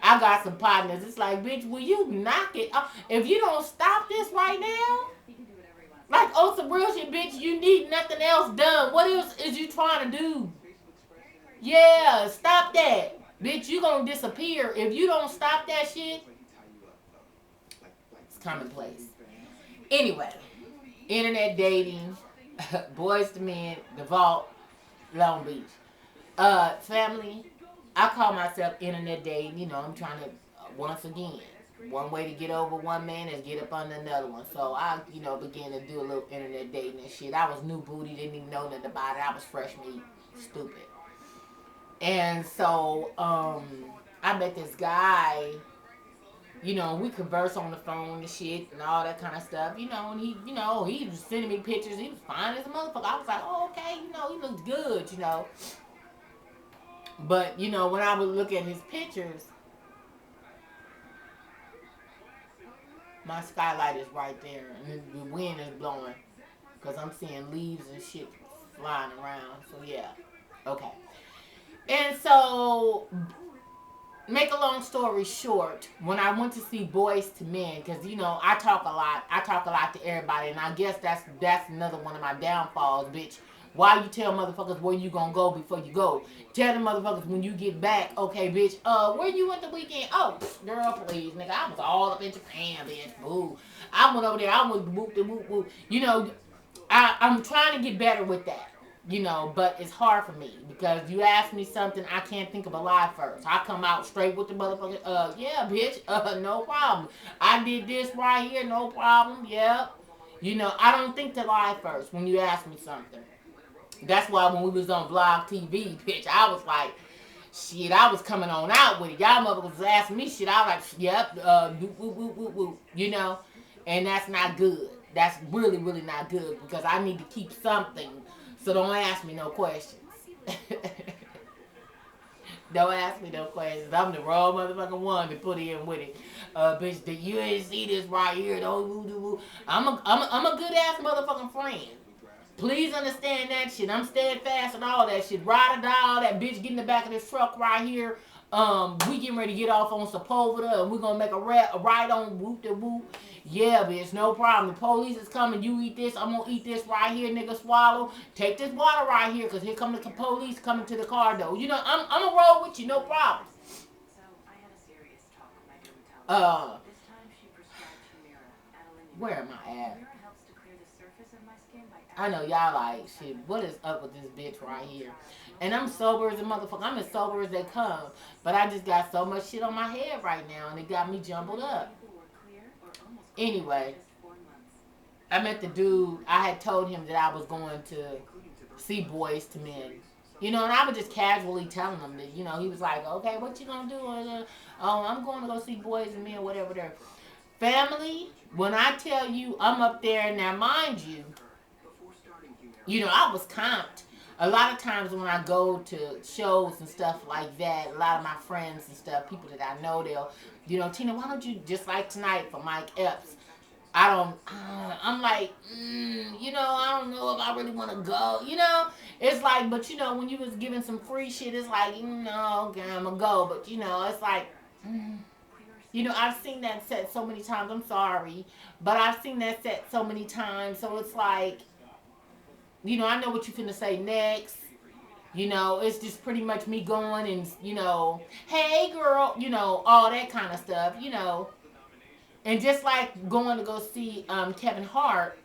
I got some partners. It's like, bitch, will you knock it off? If you don't stop this right now, like, oh, some real shit, bitch, you need nothing else done. What else is you trying to do? Yeah, stop that. Bitch, you gonna disappear. If you don't stop that shit, it's commonplace. Anyway, internet dating, boys to men, the vault, Long Beach. Family, I call myself internet dating. You know, I'm trying to, once again, one way to get over one man is get up on another one. So I, began to do a little internet dating and shit. I was new booty, didn't even know nothing about it. I was fresh meat, stupid. And so, I met this guy, we converse on the phone and shit and all that kind of stuff, and he was sending me pictures. He was fine as a motherfucker. I was like, oh, okay, he looks good. But, when I would look at his pictures, my skylight is right there and the wind is blowing because I'm seeing leaves and shit flying around. So, yeah. Okay. And so, make a long story short, when I went to see Boys to Men, because, I talk a lot. I talk a lot to everybody, and I guess that's another one of my downfalls, bitch. Why you tell motherfuckers where you gonna go before you go? Tell the motherfuckers when you get back, okay, bitch, where you went the weekend? Oh, girl, please, nigga, I was all up in Japan, bitch, boo. I went over there, I went whoop de whoop whoop. I'm trying to get better with that. But it's hard for me because you ask me something, I can't think of a lie first. I come out straight with the motherfucker, yeah, bitch, no problem. I did this right here, no problem, yeah. I don't think to lie first when you ask me something. That's why when we was on Blog TV, bitch, I was like, shit, I was coming on out with it. Y'all motherfuckers was asking me shit, I was like, yep, woo, woo, woo, woo, and that's not good. That's really, really not good because I need to keep something. So don't ask me no questions. Don't ask me no questions. I'm the wrong motherfucking one to put in with it. Bitch, you ain't see this right here. Don't. I'm a good ass motherfucking friend. Please understand that shit. I'm steadfast and all that shit. Ride or die, all that bitch. Get in the back of this truck right here. We getting ready to get off on Sepulveda and we're gonna make a ride on whoop de whoop. Yeah, bitch, no problem. The police is coming. You eat this. I'm gonna eat this right here, nigga. Swallow. Take this water right here, cause here come the police coming to the car though. I'm gonna roll with you, no problem. Where am I at? I know y'all like, shit, what is up with this bitch right here? And I'm sober as a motherfucker. I'm as sober as they come. But I just got so much shit on my head right now, and it got me jumbled up. Anyway, I met the dude. I had told him that I was going to see Boys to Men. And I was just casually telling him that, he was like, okay, what you gonna do? Oh, I'm going to go see Boys to Men, whatever there. Family, when I tell you I'm up there, now mind you, I was comped. A lot of times when I go to shows and stuff like that, a lot of my friends and stuff, people that I know, they'll, Tina, why don't you, just like tonight for Mike Epps, I'm like, I don't know if I really want to go, it's like, but when you was giving some free shit, it's like, okay, I'm gonna go, but it's like, I've seen that set so many times, I'm sorry, but I've seen that set so many times, so it's like, I know what you finna say next. It's just pretty much me going and, hey girl, all that kind of stuff, And just like going to go see Kevin Hart,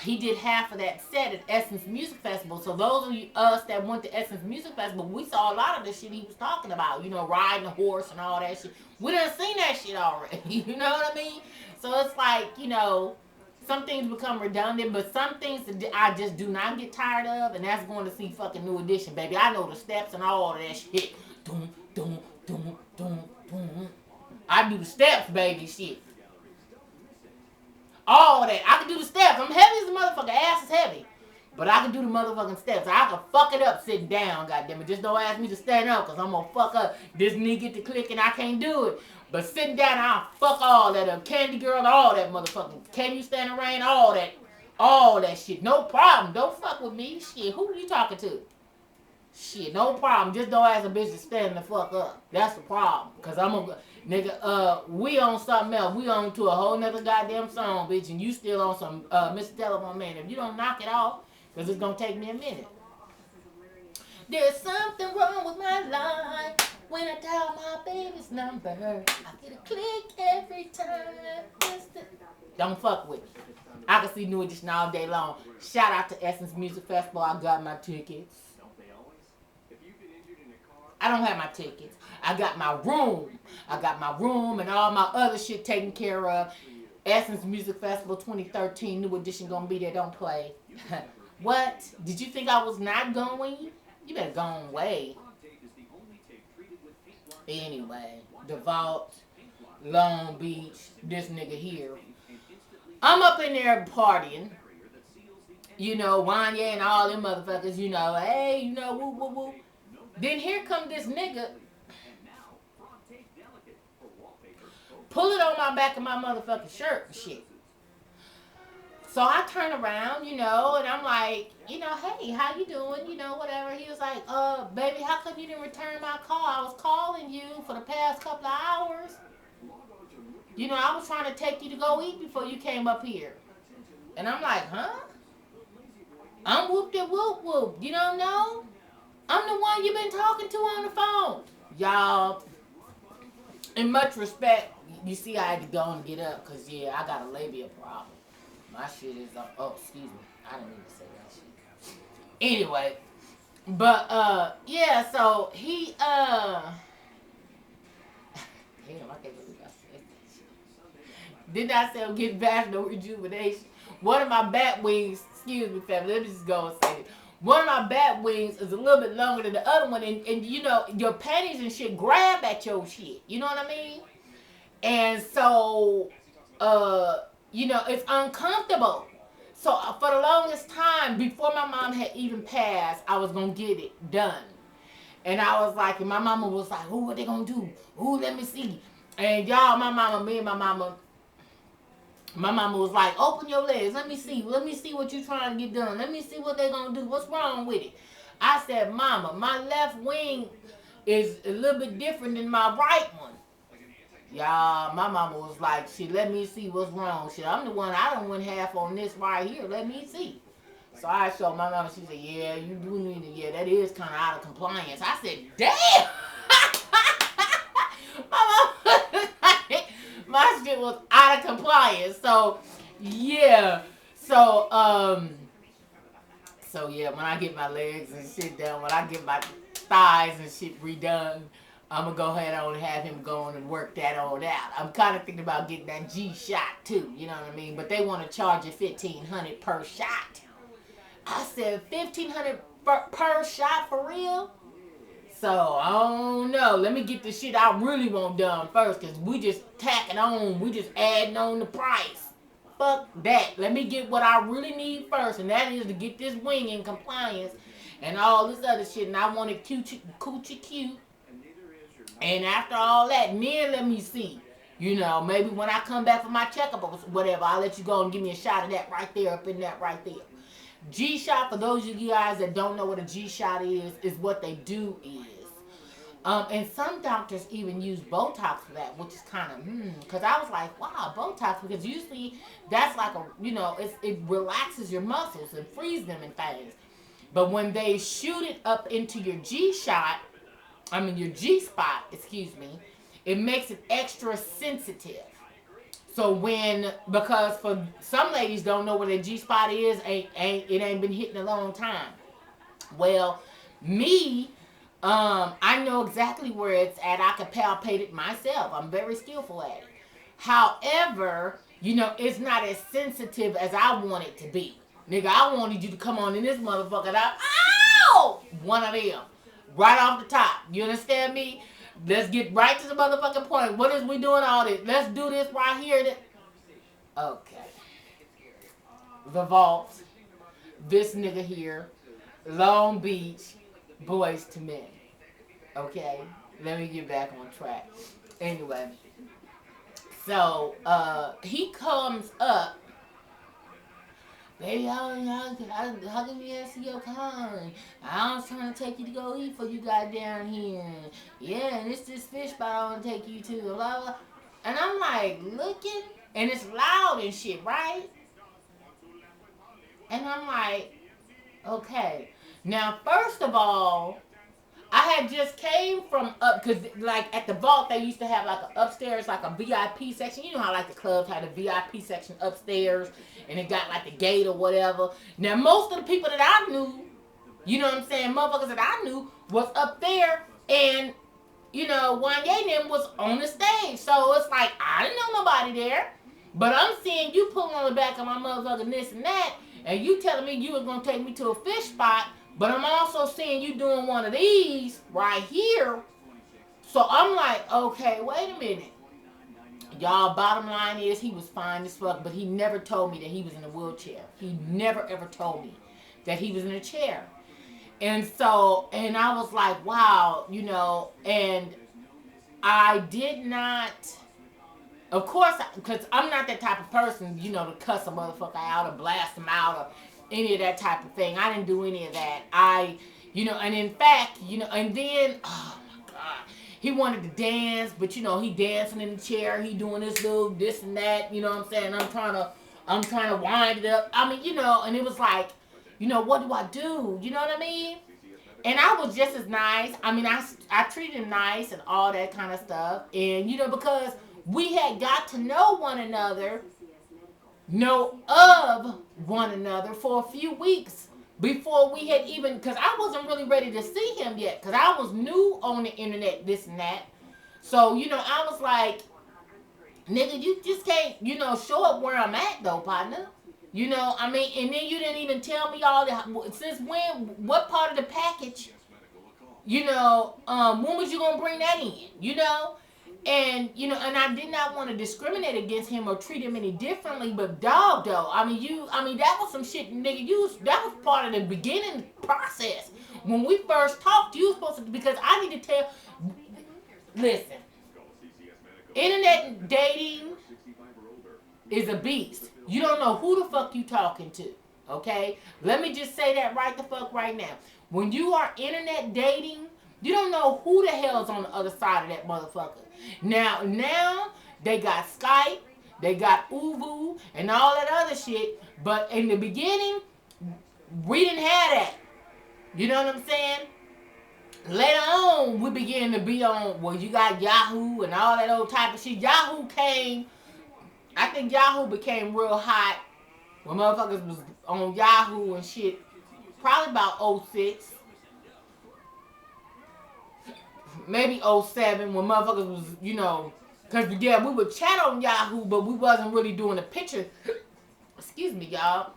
he did half of that set at Essence Music Festival. So those of us that went to Essence Music Festival, we saw a lot of the shit he was talking about, riding a horse and all that shit. We done seen that shit already, you know what I mean? So it's like, some things become redundant, but some things that I just do not get tired of, and that's going to see fucking New Edition, baby. I know the steps and all of that shit. Doom, doom, doom, doom, doom. I do the steps, baby, shit. All that. I can do the steps. I'm heavy as a motherfucker. Ass is heavy. But I can do the motherfucking steps. I can fuck it up sitting down, goddammit. Just don't ask me to stand up, because I'm going to fuck up. This knee get to clicking, I can't do it. But sitting down, I'll fuck all that up. Candy girl, all that motherfucking. Can you stand in rain? All that. All that shit. No problem. Don't fuck with me. Shit. Who you talking to? Shit, no problem. Just don't ask a bitch to stand the fuck up. That's the problem. Cause I'm gonna, nigga, we on something else. We on to a whole nother goddamn song, bitch, and you still on some Mr. Telephone Man. If you don't knock it off, cause it's gonna take me a minute. There's something wrong with my life when I dial my baby's number. I get a click every time. Don't fuck with me. I can see New Edition all day long. Shout out to Essence Music Festival. I got my tickets. I don't have my tickets. I got my room. I got my room and all my other shit taken care of. Essence Music Festival 2013, New Edition gonna be there. Don't play. What? Did you think I was not going? You better go away. Anyway, the Vault, Long Beach, this nigga here. I'm up in there partying. You know, Wanya and all them motherfuckers, you know, hey, you know, woo, woo, woo. Then here come this nigga. Pull it on my back of my motherfucking shirt and shit. So I turn around, you know, and I'm like, you know, hey, how you doing? You know, whatever. He was like, baby, how come you didn't return my call? I was calling you for the past couple of hours. You know, I was trying to take you to go eat before you came up here. And I'm like, huh? I'm whooped and whoop whoop. You don't know? I'm the one you've been talking to on the phone. Y'all, in much respect, you see I had to go and get up because, yeah, I got a labia problem. My shit is up. Oh, excuse me. I didn't mean to say that shit. Anyway, but, yeah, so he, damn, I can't believe I said that shit. Didn't I say I'm getting vaginal rejuvenation? One of my bat wings, excuse me, family, let me just go and say it. One of my bat wings is a little bit longer than the other one, and you know, your panties and shit grab at your shit. You know what I mean? And so, you know, it's uncomfortable. So for the longest time, before my mom had even passed, I was going to get it done. And I was like, and my mama was like, "Ooh, what they going to do? Ooh, let me see." And y'all, me and my mama was like, "Open your legs. Let me see what you trying to get done. Let me see what they going to do. What's wrong with it?" I said, "Mama, my left wing is a little bit different than my right one." Y'all, my mama was like, "Shit, let me see what's wrong. Shit, I'm the one, I don't win half on this right here. Let me see." So I showed my mama, she said, "Yeah, you do need it. Yeah, that is kind of out of compliance." I said, "Damn!" My mama, my shit was out of compliance. So, yeah. So yeah, when I get my legs and shit done, when I get my thighs and shit redone, I'm going to go ahead on and have him go on and work that on out. I'm kind of thinking about getting that G shot too, you know what I mean? But they want to charge you $1,500 per shot. I said, $1,500 per shot for real? So, I don't know. Let me get the shit I really want done first, because we just tacking on. We just adding on the price. Fuck that. Let me get what I really need first, and that is to get this wing in compliance and all this other shit. And I want it coochie cute. And after all that, then let me see. You know, maybe when I come back for my checkup or whatever, I'll let you go and give me a shot of that right there, up in that right there. G-shot, for those of you guys that don't know what a G-shot is what they do is. And some doctors even use Botox for that, which is kind of, because I was like, wow, Botox, because usually that's like you know, it relaxes your muscles and frees them and things. But when they shoot it up into your your G-spot, it makes it extra sensitive. So because for some ladies don't know what a G-spot is, it ain't been hitting a long time. Well, me, I know exactly where it's at. I can palpate it myself. I'm very skillful at it. However, you know, it's not as sensitive as I want it to be. Nigga, I wanted you to come on in this motherfucker. Ow! One of them. Right off the top. You understand me? Let's get right to the motherfucking point. What is we doing all this? Let's do this right here. Okay. The Vault. This nigga here. Long Beach. Boys to Men. Okay? Let me get back on track. Anyway. So, he comes up. Baby, how can you ask your car? I was trying to take you to go eat for you got down here. Yeah, and it's this fish spot I want to take you to. Blah, blah. And I'm like looking, and it's loud and shit, right? And I'm like, okay. Now, first of all, I had just came from up because like at the vault they used to have like a upstairs like a VIP section. You know how like the clubs had a VIP section upstairs and it got like the gate or whatever. Now most of the people that I knew, you know what I'm saying, motherfuckers that I knew was up there, and you know Wanye and them was on the stage. So it's like I didn't know nobody there, but I'm seeing you pulling on the back of my motherfucking this and that, and you telling me you were gonna take me to a fish spot. But I'm also seeing you doing one of these right here. So I'm like, okay, wait a minute. Y'all, bottom line is he was fine as fuck, but he never told me that he was in a wheelchair. He never ever told me that he was in a chair. And so, and I was like, wow, you know, and I did not, of course, because I'm not that type of person, you know, to cuss a motherfucker out or blast him out or any of that type of thing. I didn't do any of that. You know, and in fact, you know, and then, oh my God, he wanted to dance, but you know, he dancing in the chair, he doing this little, this and that, you know what I'm saying? I'm trying to wind it up. I mean, you know, and it was like, you know, what do I do? You know what I mean? And I was just as nice. I mean, I treated him nice and all that kind of stuff. And, you know, because we had got to know one another, know of one another for a few weeks before we had even, because I wasn't really ready to see him yet, because I was new on the internet, this and that. So, you know, I was like, nigga, you just can't, you know, show up where I'm at, though, partner. You know, I mean, and then you didn't even tell me all that. Since when, what part of the package, you know, when was you going to bring that in, you know? And, you know, and I did not want to discriminate against him or treat him any differently, but dog, though, I mean, that was some shit, nigga, that was part of the beginning process. When we first talked, you were supposed to, because I need to tell, listen, internet dating is a beast. You don't know who the fuck you talking to, okay? Let me just say that right the fuck right now. When you are internet dating, you don't know who the hell's on the other side of that motherfucker. Now they got Skype, they got Uvu, and all that other shit. But in the beginning, we didn't have that. You know what I'm saying? Later on, we began to be on, well, you got Yahoo and all that old type of shit. Yahoo came, I think Yahoo became real hot when motherfuckers was on Yahoo and shit. Probably about 06. Maybe 07 when motherfuckers was, you know, because, yeah, we would chat on Yahoo, but we wasn't really doing a picture. Excuse me, y'all.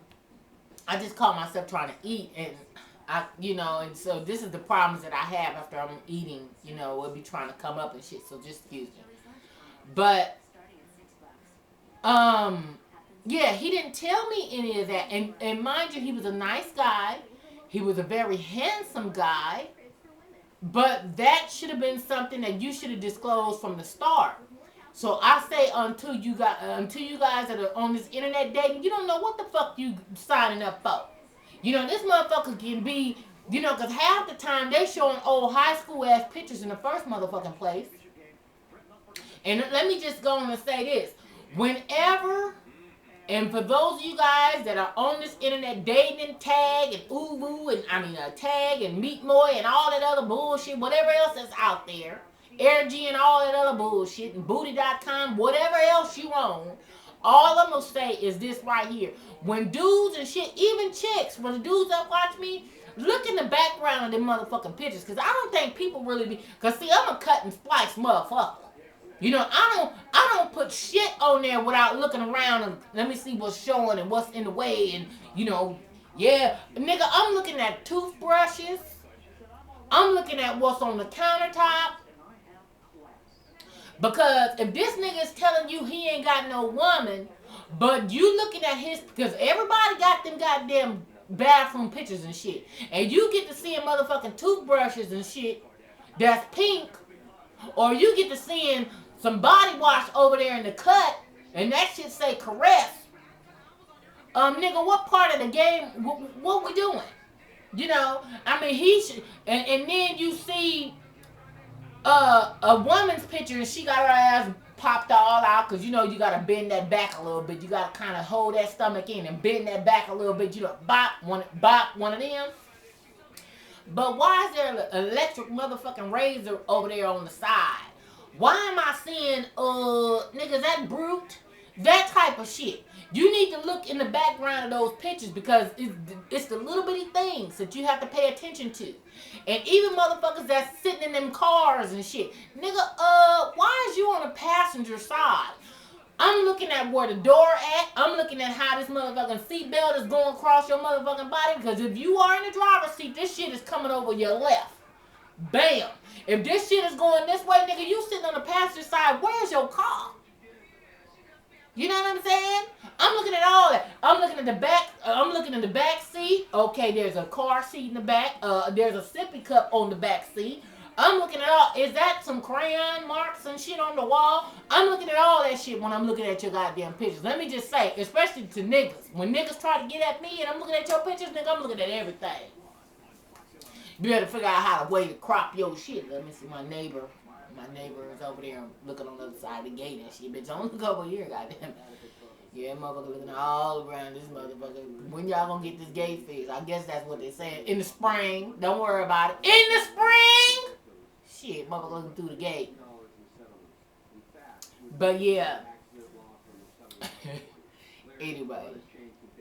I just caught myself trying to eat, and you know, and so this is the problems that I have after I'm eating, you know, it'll be trying to come up and shit, so just excuse me. But, yeah, he didn't tell me any of that, and mind you, he was a nice guy. He was a very handsome guy. But that should have been something that you should have disclosed from the start. So I say until you guys that are on this internet dating, you don't know what the fuck you signing up for. You know, this motherfucker can be, you know, because half the time they showing old high school ass pictures in the first motherfucking place. And let me just go on and say this. Whenever, and for those of you guys that are on this internet dating and Tag and Uvu and Tag and Meet Moy and all that other bullshit, whatever else that's out there, AirG and all that other bullshit and Booty.com, whatever else you own, all I'm gonna say is this right here. When dudes and shit, even chicks, when the dudes that watch me, look in the background of them motherfucking pictures, because I don't think people really be, because see, I'm a cut and splice motherfucker. You know, I don't put shit on there without looking around and let me see what's showing and what's in the way and, you know, yeah. Nigga, I'm looking at toothbrushes. I'm looking at what's on the countertop. Because if this nigga is telling you he ain't got no woman, but you looking at his, because everybody got them goddamn bathroom pictures and shit. And you get to seeing motherfucking toothbrushes and shit that's pink, or you get to seeing some body wash over there in the cut, and that shit say caress. Nigga, what part of the game, what we doing? You know, I mean, he should, and then you see a woman's picture and she got her ass popped all out because you know you gotta bend that back a little bit. You gotta kind of hold that stomach in and bend that back a little bit. You know, bop one of them. But why is there an electric motherfucking razor over there on the side? Why am I seeing niggas that brute? That type of shit. You need to look in the background of those pictures because it's the little bitty things that you have to pay attention to. And even motherfuckers that's sitting in them cars and shit. Nigga, why is you on the passenger side? I'm looking at where the door at. I'm looking at how this motherfucking seatbelt is going across your motherfucking body. Because if you are in the driver's seat, this shit is coming over your left. Bam. If this shit is going this way, nigga, you sitting on the passenger side, where's your car? You know what I'm saying? I'm looking at all that. I'm looking at the back. I'm looking at the back seat. Okay, there's a car seat in the back. There's a sippy cup on the back seat. I'm looking at all. Is that some crayon marks and shit on the wall? I'm looking at all that shit when I'm looking at your goddamn pictures. Let me just say, especially to niggas. When niggas try to get at me and I'm looking at your pictures, nigga, I'm looking at everything. You better figure out how to way to crop your shit. Let me see my neighbor. My neighbor is over there looking on the other side of the gate and shit. Bitch, don't look over here, goddamn. Yeah, motherfucker looking all around this motherfucker. When y'all gonna get this gate fixed? I guess that's what they're saying. In the spring. Don't worry about it. In the spring! Shit, motherfucker looking through the gate. But yeah. Anyway.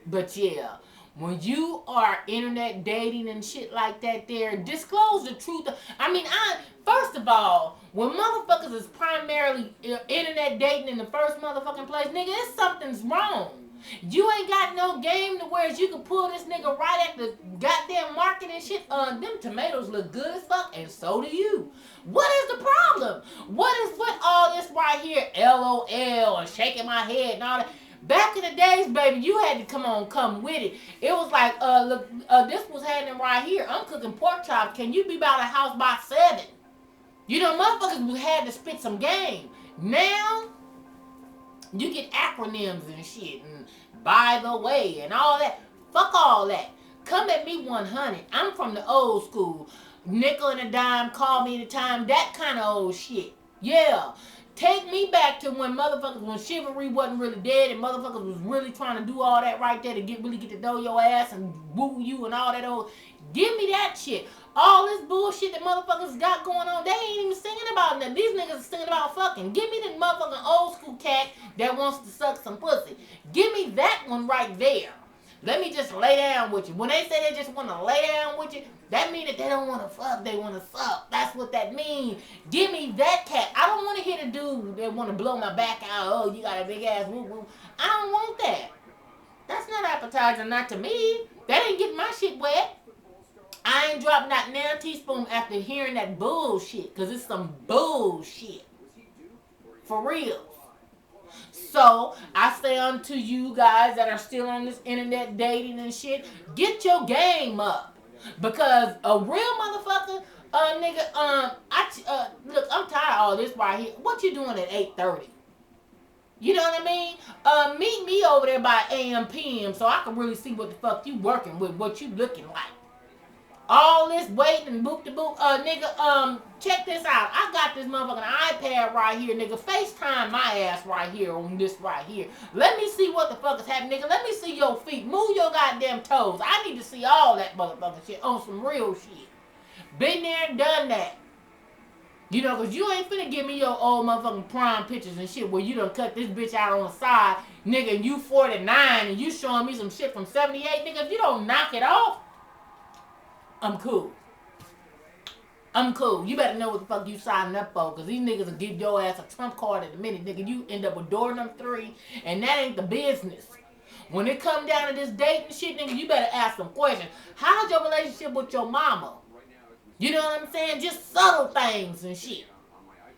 But yeah. When you are internet dating and shit like that there, disclose the truth. I mean, first of all, when motherfuckers is primarily internet dating in the first motherfucking place, nigga, something's wrong. You ain't got no game to where you can pull this nigga right at the goddamn market and shit. Them tomatoes look good as fuck, and so do you. What is the problem? What is with all this right here? LOL and shaking my head and all that. Back in the days, baby, you had to come with it. It was like, look, this was happening right here. I'm cooking pork chops. Can you be by the house by 7? You know, motherfuckers had to spit some game. Now, you get acronyms and shit, and by the way, and all that. Fuck all that. Come at me 100. I'm from the old school. Nickel and a dime, call me anytime. That kind of old shit. Yeah. Take me back to when motherfuckers, when chivalry wasn't really dead and motherfuckers was really trying to do all that right there to really get to know your ass and woo you and all that old. Give me that shit. All this bullshit that motherfuckers got going on, they ain't even singing about nothing. These niggas are singing about fucking. Give me the motherfucking old school cat that wants to suck some pussy. Give me that one right there. Let me just lay down with you. When they say they just want to lay down with you, that means that they don't want to fuck, they want to suck. That's what that means. Give me that cat. I don't want to hear the dude that want to blow my back out. Oh, you got a big ass woo woo. I don't want that. That's not appetizing, not to me. That ain't getting my shit wet. I ain't dropping not now teaspoon after hearing that bullshit, because it's some bullshit. For real. So, I say unto you guys that are still on this internet dating and shit, get your game up. Because a real motherfucker, nigga, look, I'm tired of all this right here. What you doing at 8:30? You know what I mean? Meet me over there by AM, PM so I can really see what the fuck you working with, what you looking like. All this waiting and boop to boop. Nigga, check this out. I got this motherfucking iPad right here, nigga. FaceTime my ass right here on this right here. Let me see what the fuck is happening, nigga. Let me see your feet. Move your goddamn toes. I need to see all that motherfucking shit on some real shit. Been there and done that. You know, because you ain't finna give me your old motherfucking prime pictures and shit where you done cut this bitch out on the side, nigga, and you 49 and you showing me some shit from 78, nigga. If you don't knock it off, I'm cool. I'm cool. You better know what the fuck you signing up for, because these niggas will give your ass a trump card in a minute, nigga. You end up with door number 3, and that ain't the business. When it come down to this dating shit, nigga, you better ask some questions. How's your relationship with your mama? You know what I'm saying? Just subtle things and shit.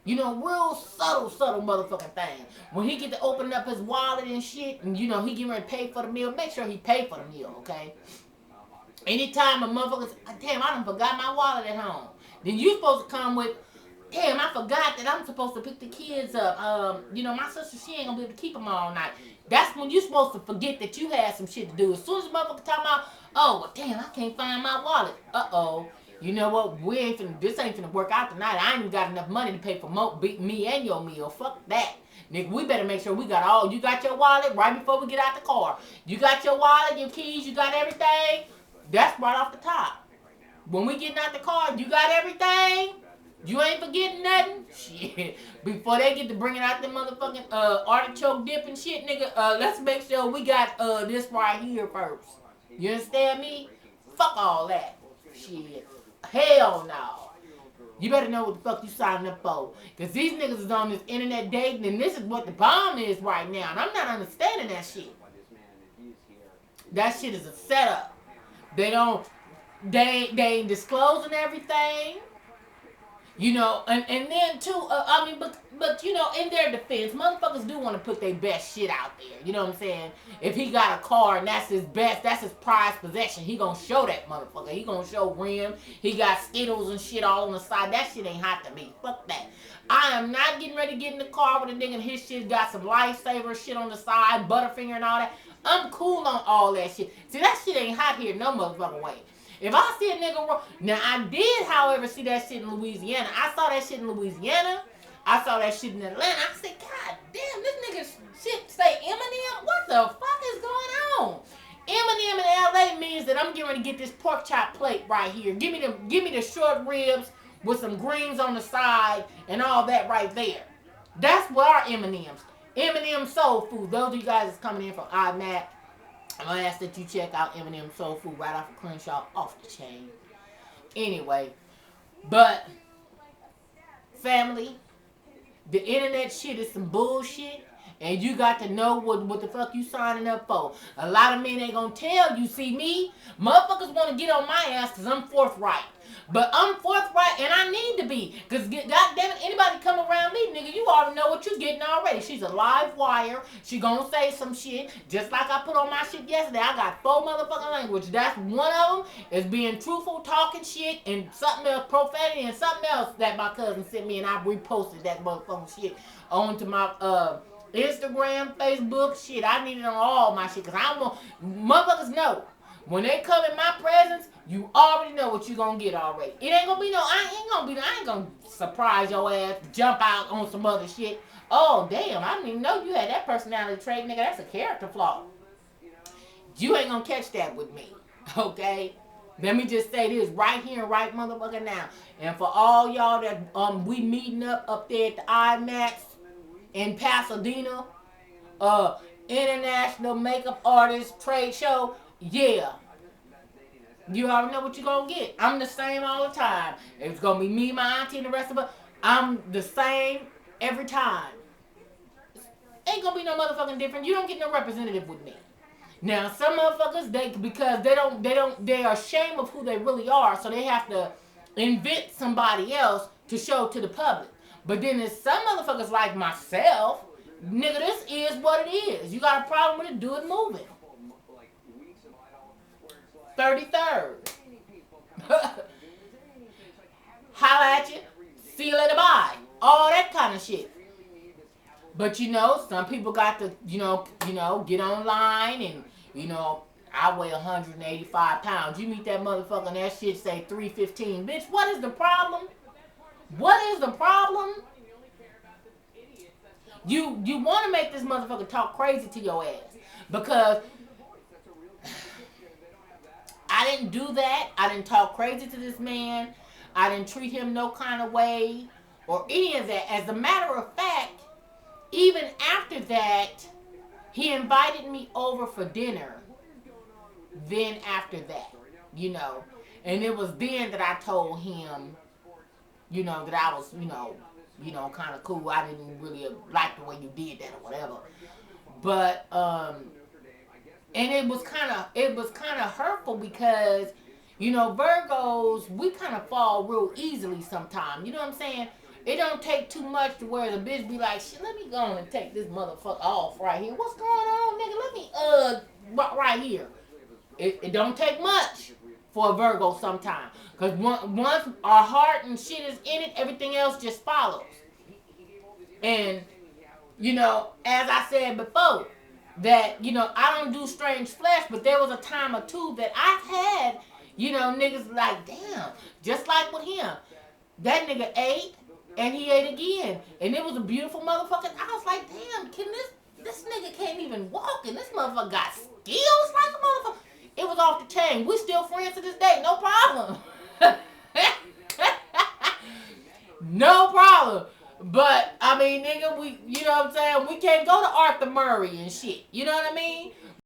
You know, real subtle motherfucking things. When he get to open up his wallet and shit, and you know, he getting ready to pay for the meal, make sure he pay for the meal, okay? Anytime a motherfucker, damn, I done forgot my wallet at home. Then you supposed to come with damn, I forgot that I'm supposed to pick the kids up. You know, my sister, she ain't gonna be able to keep them all night. That's when you're supposed to forget that you had some shit to do. As soon as the motherfucker talking about, oh, well, damn, I can't find my wallet. Uh-oh. You know what? This ain't finna work out tonight. I ain't even got enough money to pay for me and your meal. Fuck that. Nigga, we better make sure we got all. You got your wallet right before we get out the car. You got your wallet, your keys, you got everything. That's right off the top. When we getting out the car, you got everything. You ain't forgetting nothing? Shit. Before they get to bringing out the motherfucking artichoke dip and shit, nigga, let's make sure we got this right here first. You understand me? Fuck all that. Shit. Hell no. You better know what the fuck you signing up for. Because these niggas is on this internet dating, and this is what the bomb is right now. And I'm not understanding that shit. That shit is a setup. They ain't disclosing everything. You know, and then too, I mean, but you know, in their defense, motherfuckers do want to put their best shit out there. You know what I'm saying? If he got a car and that's his best, that's his prized possession, he gonna show that motherfucker. He gonna show rim. He got Skittles and shit all on the side. That shit ain't hot to me. Fuck that. I am not getting ready to get in the car with a nigga and his shit got some lifesaver shit on the side, Butterfinger and all that. I'm cool on all that shit. See, that shit ain't hot here no motherfucking way. If I see a nigga, now I did, however, see that shit in Louisiana. I saw that shit in Louisiana. I saw that shit in Atlanta. I said, God damn, this nigga shit say Eminem? What the fuck is going on? Eminem in LA means that I'm getting ready to get this pork chop plate right here. Give me the short ribs with some greens on the side and all that right there. That's what our Eminems. Eminem Soul Food. Those of you guys that's coming in from IMAC, I'm going to ask that you check out Eminem Soul Food right off of Crenshaw, off the chain. Anyway, but, family, the internet shit is some bullshit, and you got to know what the fuck you signing up for. A lot of men ain't going to tell you. See me, motherfuckers want to get on my ass because I'm forthright. But I'm forthright, and I need to be. Because, goddamn it, anybody come around me, nigga, you already know what you're getting already. She's a live wire. She gonna say some shit. Just like I put on my shit yesterday. I got 4 motherfucking language. That's one of them is being truthful, talking shit, and something else, profanity, and something else that my cousin sent me, and I reposted that motherfucking shit onto my Instagram, Facebook, shit. I need it on all my shit. Because I want, motherfuckers know. When they come in my presence, you already know what you gonna get already. It ain't gonna be no, I ain't gonna surprise your ass, jump out on some other shit. Oh, damn, I didn't even know you had that personality trait, nigga. That's a character flaw. You ain't gonna catch that with me, okay? Let me just say this right here and right motherfucker now. And for all y'all that we meeting up there at the IMAX in Pasadena, International Makeup Artist Trade Show, yeah. You already know what you're going to get. I'm the same all the time. It's going to be me, my auntie, and the rest of us. I'm the same every time. Ain't going to be no motherfucking different. You don't get no representative with me. Now, some motherfuckers, because they are ashamed of who they really are, so they have to invent somebody else to show to the public. But then there's some motherfuckers like myself, nigga, this is what it is. You got a problem with it, do it moving. 33rd. Holla at you. See you later, bye. All that kind of shit. But you know, some people got to, you know, get online and, you know, I weigh 185 pounds. You meet that motherfucker and that shit say 315. Bitch, what is the problem? What is the problem? You want to make this motherfucker talk crazy to your ass. Because I didn't do that. I didn't talk crazy to this man. I didn't treat him no kind of way or any of that. As a matter of fact, even after that, he invited me over for dinner. Then after that, you know. And it was then that I told him, you know, that I was, you know, kind of cool. I didn't really like the way you did that or whatever. But, and it was kind of hurtful because, you know, Virgos, we kind of fall real easily sometimes. You know what I'm saying? It don't take too much to where the bitch be like, shit, let me go on and take this motherfucker off right here. What's going on, nigga? Let me, right here. It don't take much for a Virgo sometime. Because once our heart and shit is in it, everything else just follows. And, you know, as I said before, that, you know, I don't do strange flesh, but there was a time or two that I've had, you know, niggas like, damn, just like with him. That nigga ate, and he ate again. And it was a beautiful motherfucker. I was like, damn, can this nigga can't even walk, and this motherfucker got skills like a motherfucker. It was off the chain. We still friends to this day, no problem. No problem. But, I mean, nigga, you know what I'm saying? We can't go to Arthur Murray and shit. You know what I mean?